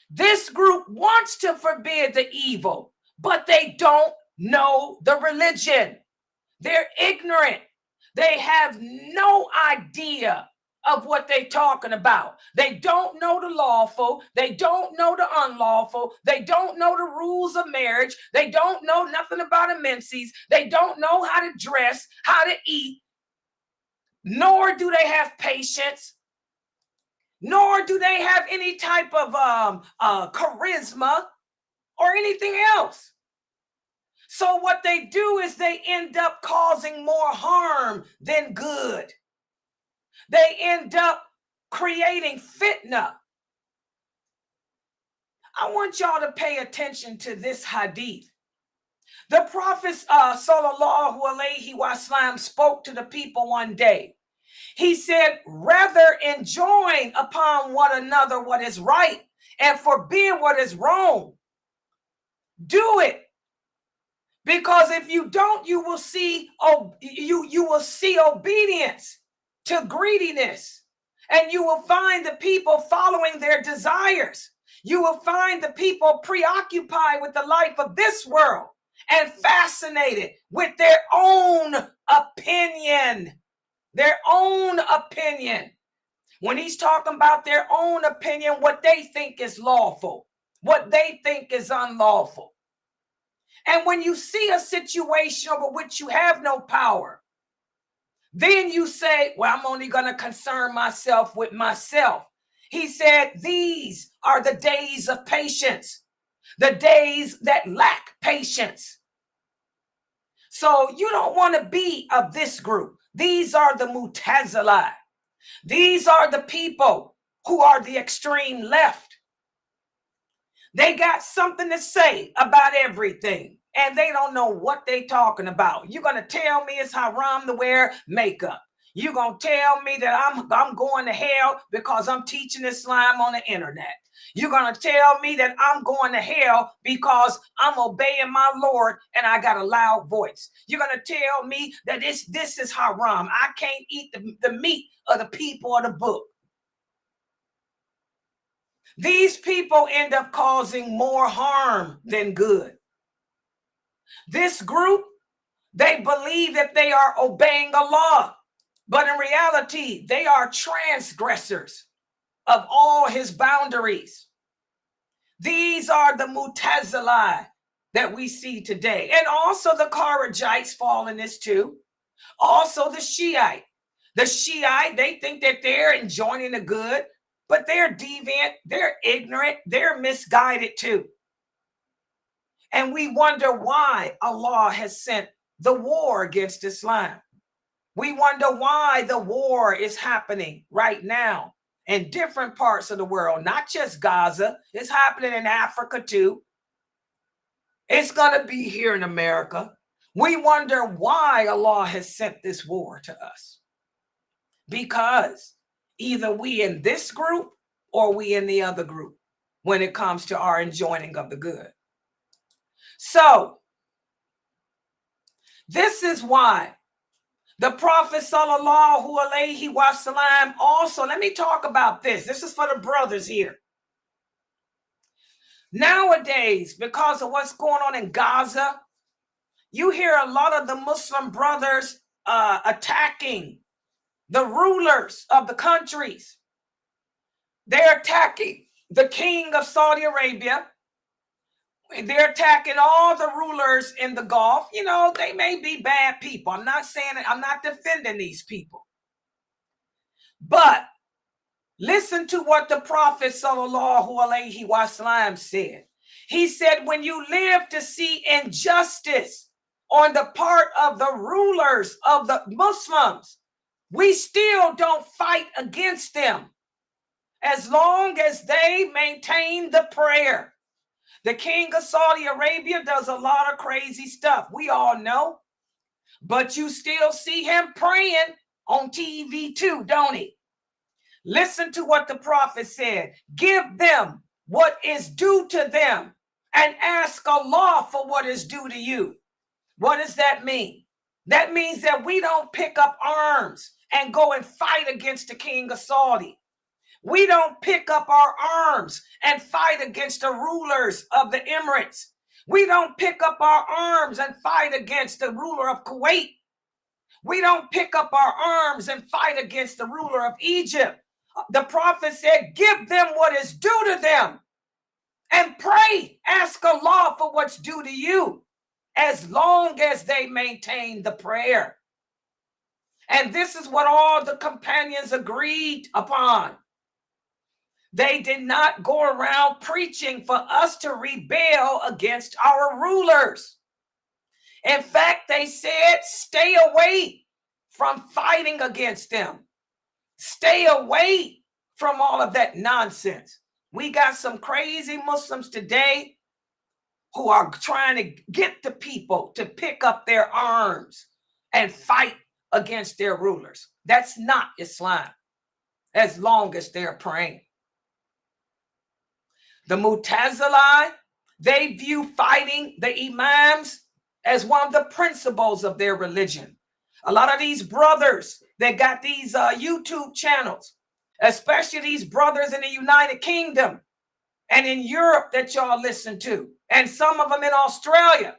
This group wants to forbid the evil, but they don't know the religion. They're ignorant. They have no idea of what they're talking about. They don't know the lawful. They don't know the unlawful. They don't know the rules of marriage. They don't know nothing about immensities. They don't know how to dress, how to eat, nor do they have patience, nor do they have any type of charisma or anything else. So what they do is they end up causing more harm than good. They end up creating fitna. I want y'all to pay attention to this hadith. The Prophet sallallahu alaihi wasallam spoke to the people one day. He said, rather enjoin upon one another what is right and forbid what is wrong. Do it. Because if you don't, you will see obedience to greediness, and you will find the people following their desires. You will find the people preoccupied with the life of this world and fascinated with their own opinion. Their own opinion. When he's talking about their own opinion, what they think is lawful, what they think is unlawful. And when you see a situation over which you have no power, then you say, well, I'm only going to concern myself with myself. He said, these are the days of patience, the days that lack patience. So you don't want to be of this group. These are the Mu'tazila. These are the people who are the extreme left. They got something to say about everything, and they don't know what they talking about. You're going to tell me it's haram to wear makeup. You're going to tell me that I'm going to hell because I'm teaching Islam on the internet. You're going to tell me that I'm going to hell because I'm obeying my Lord and I got a loud voice. You're going to tell me that this is haram. I can't eat the meat of the people of the book. These people end up causing more harm than good. This group, they believe that they are obeying Allah, but in reality, they are transgressors of all his boundaries. These are the Mu'tazila that we see today. And also the Kharijites fall in this too. Also the Shiite. The Shiite, they think that they're enjoining the good, but they're deviant, they're ignorant, they're misguided too. And we wonder why Allah has sent the war against Islam. We wonder why the war is happening right now in different parts of the world, not just Gaza. It's happening in Africa too. It's going to be here in America. We wonder why Allah has sent this war to us. Because either we in this group or we in the other group when it comes to our enjoining of the good. So this is why the Prophet sallallahu alaihi wasallam also, let me talk about this. This is for the brothers here. Nowadays, because of what's going on in Gaza, you hear a lot of the Muslim brothers attacking the rulers of the countries. They're attacking the king of Saudi Arabia. They're attacking all the rulers in the Gulf. You know, they may be bad people. I'm not saying it. I'm not defending these people. But listen to what the Prophet sallallahu alaihi wasallam said. He said, when you live to see injustice on the part of the rulers of the Muslims, we still don't fight against them as long as they maintain the prayer. The king of Saudi Arabia does a lot of crazy stuff. We all know. But you still see him praying on TV too, don't he? Listen to what the prophet said. Give them what is due to them and ask Allah for what is due to you. What does that mean? That means that we don't pick up arms and go and fight against the king of Saudi. We don't pick up our arms and fight against the rulers of the Emirates. We don't pick up our arms and fight against the ruler of Kuwait. We don't pick up our arms and fight against the ruler of Egypt. The prophet said, give them what is due to them and pray, ask Allah for what's due to you, as long as they maintain the prayer. And this is what all the companions agreed upon. They did not go around preaching for us to rebel against our rulers. In fact, they said, stay away from fighting against them. Stay away from all of that nonsense. We got some crazy Muslims today who are trying to get the people to pick up their arms and fight against their rulers. That's not Islam, as long as they're praying. The Mu'tazila, they view fighting the imams as one of the principles of their religion. A lot of these brothers that got these YouTube channels, especially these brothers in the United Kingdom and in Europe that y'all listen to, and some of them in Australia,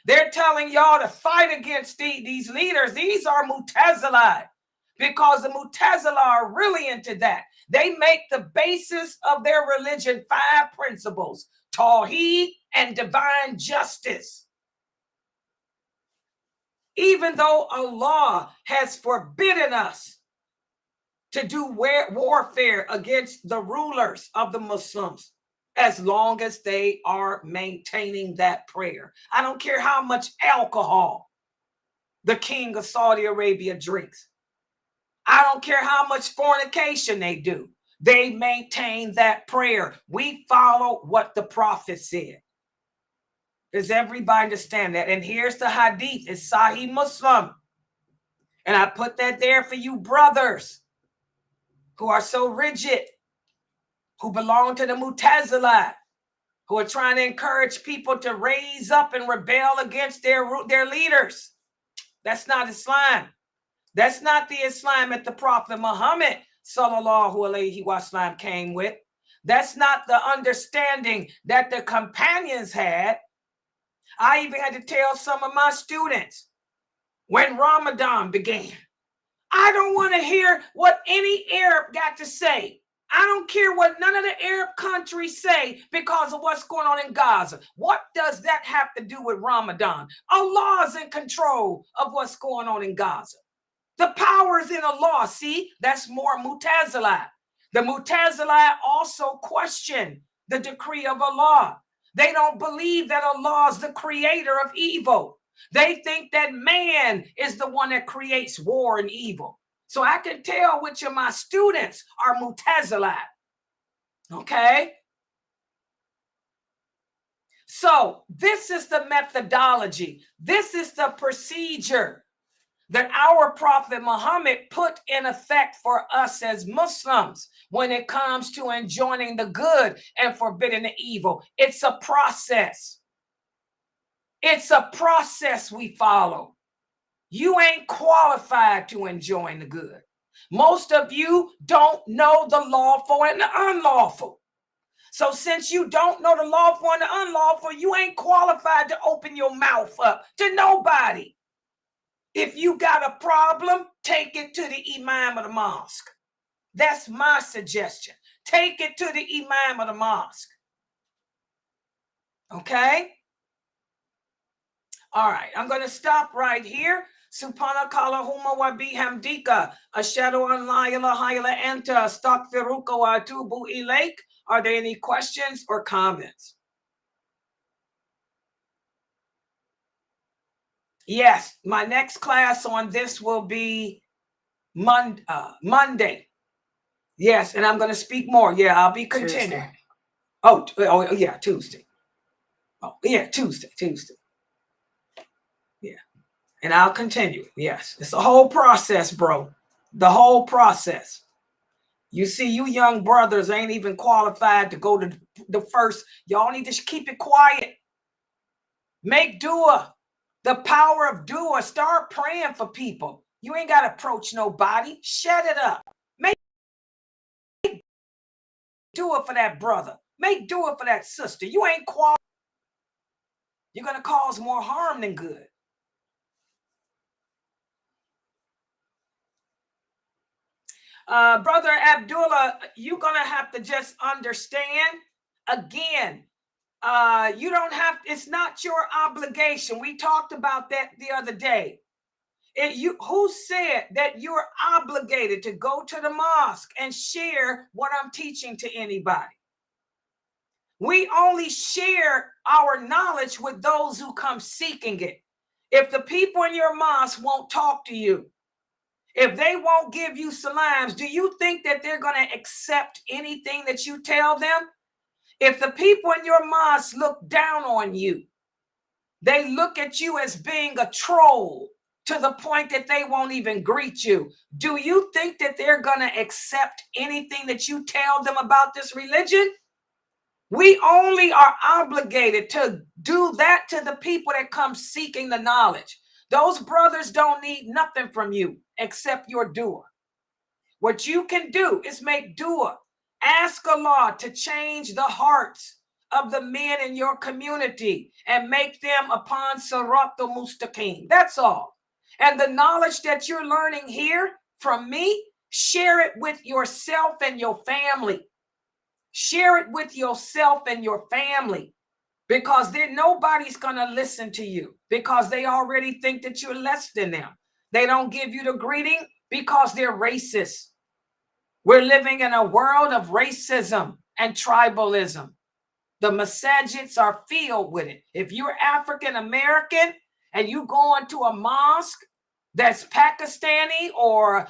they're telling y'all to fight against these leaders. These are Mu'tazila, because the Mu'tazila are really into that. They make the basis of their religion 5 principles: Tawheed and divine justice. Even though Allah has forbidden us to do warfare against the rulers of the Muslims, as long as they are maintaining that prayer. I don't care how much alcohol the king of Saudi Arabia drinks. I don't care how much fornication they do. They maintain that prayer. We follow what the prophet said. Does everybody understand that? And here's the hadith. It's Sahih Muslim. And I put that there for you brothers who are so rigid, who belong to the Mu'tazila, who are trying to encourage people to raise up and rebel against their leaders. That's not Islam. That's not the Islam that the Prophet Muhammad sallallahu alaihi wasallam came with. That's not the understanding that the companions had. I even had to tell some of my students when Ramadan began, I don't want to hear what any Arab got to say. I don't care what none of the Arab countries say because of what's going on in Gaza. What does that have to do with Ramadan? Allah is in control of what's going on in Gaza. The power is in Allah. See, that's more Mu'tazila. The Mu'tazila also question the decree of Allah. They don't believe that Allah is the creator of evil. They think that man is the one that creates war and evil. So I can tell which of my students are Mu'tazila. Okay? So this is the methodology. This is the procedure that our Prophet Muhammad put in effect for us as Muslims when it comes to enjoining the good and forbidding the evil. It's a process. It's a process we follow. You ain't qualified to enjoin the good. Most of you don't know the lawful and the unlawful. So since you don't know the lawful and the unlawful, you ain't qualified to open your mouth up to nobody. If you got a problem, take it to the imam of the mosque. That's my suggestion. Take it to the imam of the mosque. Okay? All right, I'm going to stop right here. Subhanakallahumma wa bihamdika ashhadu an la ilaha illa anta astaghfiruka wa atubu ilaik. Are there any questions or comments? Yes, my next class on this will be Monday. Yes, and I'm going to speak more. Yeah, I'll be continuing. Tuesday. Oh, yeah, Tuesday. Oh, yeah, Tuesday. Yeah, and I'll continue. Yes, it's a whole process, bro. The whole process. You see, you young brothers ain't even qualified to go to the first. Y'all need to keep it quiet. Make dua. The power of dua. Start praying for people. You ain't got to approach nobody. Shut it up. Make dua for that brother. Make dua for that sister. You ain't qualified. You're going to cause more harm than good. Brother Abdullah, you're going to have to just understand, again, you don't have, it's not your obligation. We talked about that the other day. Who said that you're obligated to go to the mosque and share what I'm teaching to anybody? We only share our knowledge with those who come seeking it. If the people in your mosque won't talk to you, if they won't give you salams, do you think that they're going to accept anything that you tell them? If the people in your mosque look down on you, they look at you as being a troll to the point that they won't even greet you, do you think that they're going to accept anything that you tell them about this religion? We only are obligated to do that to the people that come seeking the knowledge. Those brothers don't need nothing from you except your dua. What you can do is make dua. Ask Allah to change the hearts of the men in your community and make them upon Siratul Mustaqim. That's all. And the knowledge that you're learning here from me, share it with yourself and your family. Share it with yourself and your family, because nobody's going to listen to you because they already think that you're less than them. They don't give you the greeting because they're racist. We're living in a world of racism and tribalism. The masajids are filled with it. If you're African American and you go into a mosque that's Pakistani or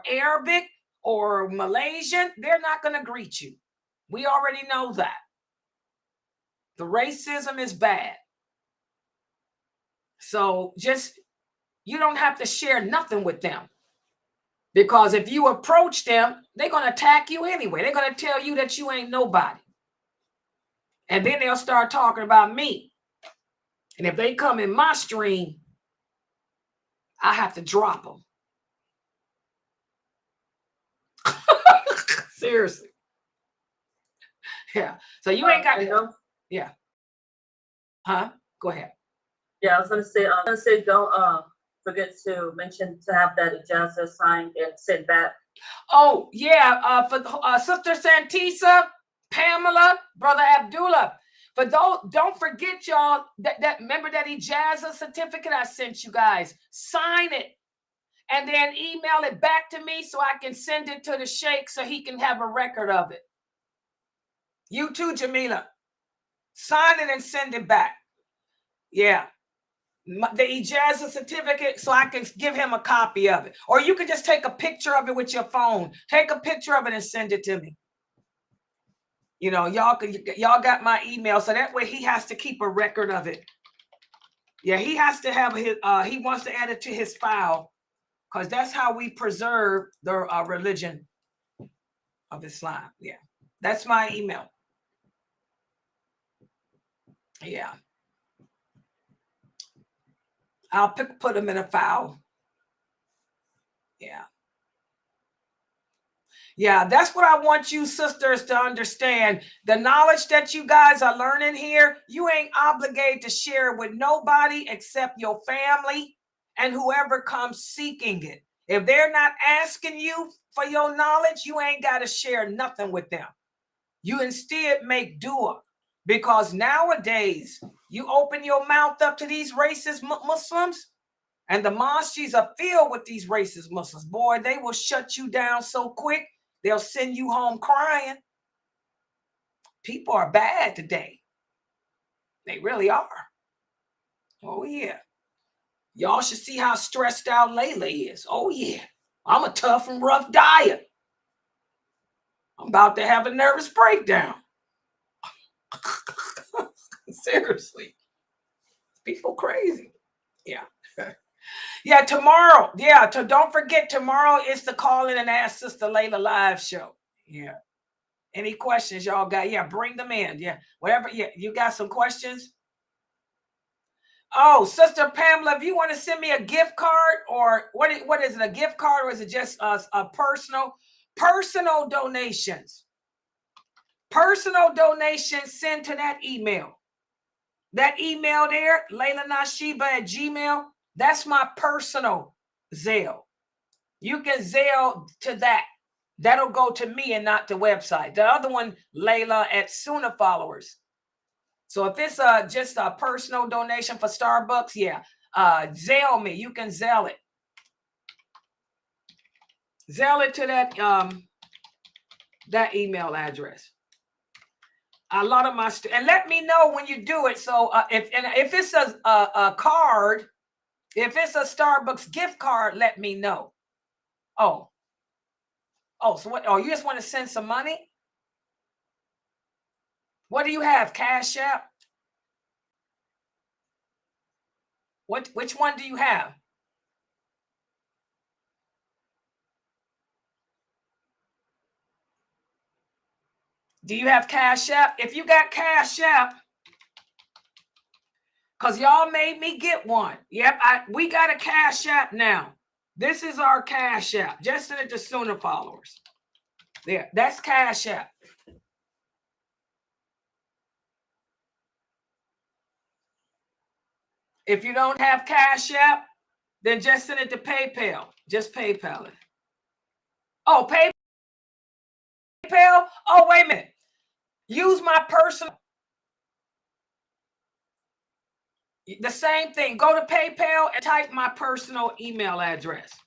Arabic or Malaysian, they're not going to greet you. We already know that. The racism is bad. So you don't have to share nothing with them. Because if you approach them, they're going to attack you anyway. They're going to tell you that you ain't nobody. And then they'll start talking about me. And if they come in my stream, I have to drop them. Seriously. Yeah. So you ain't got to. Yeah. Huh? Go ahead. Yeah, I was gonna say, don't forget to mention to have that ijazah signed and sent back. Oh yeah, for Sister Santisa, Pamela, Brother Abdullah. For those, don't forget, y'all, that remember that ijazah certificate I sent you guys. Sign it and then email it back to me so I can send it to the sheikh so he can have a record of it. You too, Jamila. Sign it and send it back. Yeah. The ijazah certificate so I can give him a copy of it. Or you can just take a picture of it with your phone. Take a picture of it and send it to me. You know, y'all got my email, so that way he has to keep a record of it. Yeah, he has to have his. He wants to add it to his file, because that's how we preserve the religion of Islam. Yeah, that's my email. Yeah, I'll put them in a file. Yeah. Yeah, that's what I want you sisters to understand. The knowledge that you guys are learning here, you ain't obligated to share it with nobody except your family and whoever comes seeking it. If they're not asking you for your knowledge, you ain't got to share nothing with them. You instead make dua, because nowadays you open your mouth up to these racist Muslims, and the mosques are filled with these racist Muslims. Boy, they will shut you down so quick. They'll send you home crying. People are bad today. They really are. Oh, yeah. Y'all should see how stressed out Laila is. Oh, yeah. I'm a tough and rough diet. I'm about to have a nervous breakdown. Seriously. People crazy. Yeah. Yeah, tomorrow. Yeah, don't forget, tomorrow is the Call In and Ask Sister Laila live show. Yeah. Any questions y'all got? Yeah, bring them in. Yeah, whatever. Yeah, you got some questions? Oh, Sister Pamela, if you want to send me a gift card, or what is it, a gift card, or is it just a personal donations? Personal donations, send to that email. That email there, Laila Nasheeba at Gmail, that's my personal Zelle. You can Zelle to that. That'll go to me and not the website. The other one, Laila at Sunnahfollowers. So if it's just a personal donation for Starbucks, yeah, Zelle me. You can Zelle it. Zelle it to that email address. A lot of my and let me know when you do it. So if it's a card, if it's a Starbucks gift card, let me know. Oh, so what? Oh, you just want to send some money? What do you have? Cash App? Which one do you have? Do you have Cash App? If you got Cash App, because y'all made me get one. Yep, we got a Cash App now. This is our Cash App. Just send it to Sunnah followers. There, that's Cash App. If you don't have Cash App, then just send it to PayPal. Just PayPal it. Oh, PayPal? Oh, wait a minute. Use my personal. The same thing. Go to PayPal and type my personal email address.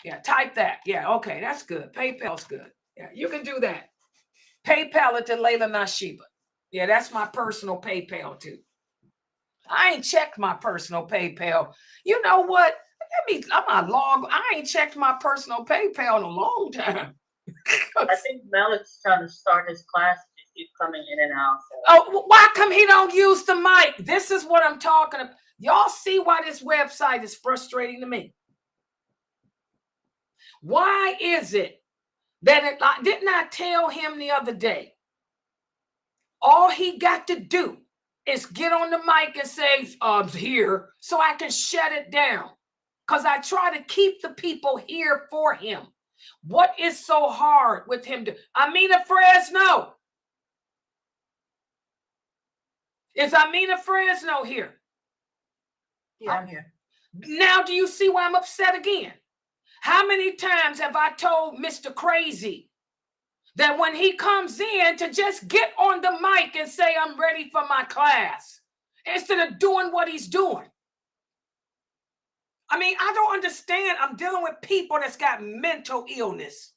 Yeah, type that. Yeah, okay, that's good. PayPal's good. Yeah, you can do that. PayPal it to Laila Nasheeba. Yeah, that's my personal PayPal too. I ain't checked my personal PayPal. You know what? I'm a log. I ain't checked my personal PayPal in a long time. I think Malik's trying to start his class. Keep coming in and out. So. Oh, why come he don't use the mic? This is what I'm talking about. Y'all see why this website is frustrating to me? Why is it that didn't I tell him the other day? All he got to do is get on the mic and say, I'm here, so I can shut it down. Because I try to keep the people here for him. What is so hard with him to? Amina Fresno. Is Amina Fresno here? Yeah, I'm here. Now, do you see why I'm upset again? How many times have I told Mr. Crazy that when he comes in to just get on the mic and say, I'm ready for my class, instead of doing what he's doing? I mean, I don't understand. I'm dealing with people that's got mental illness.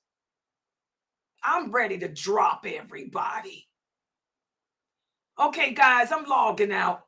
I'm ready to drop everybody. Okay, guys, I'm logging out.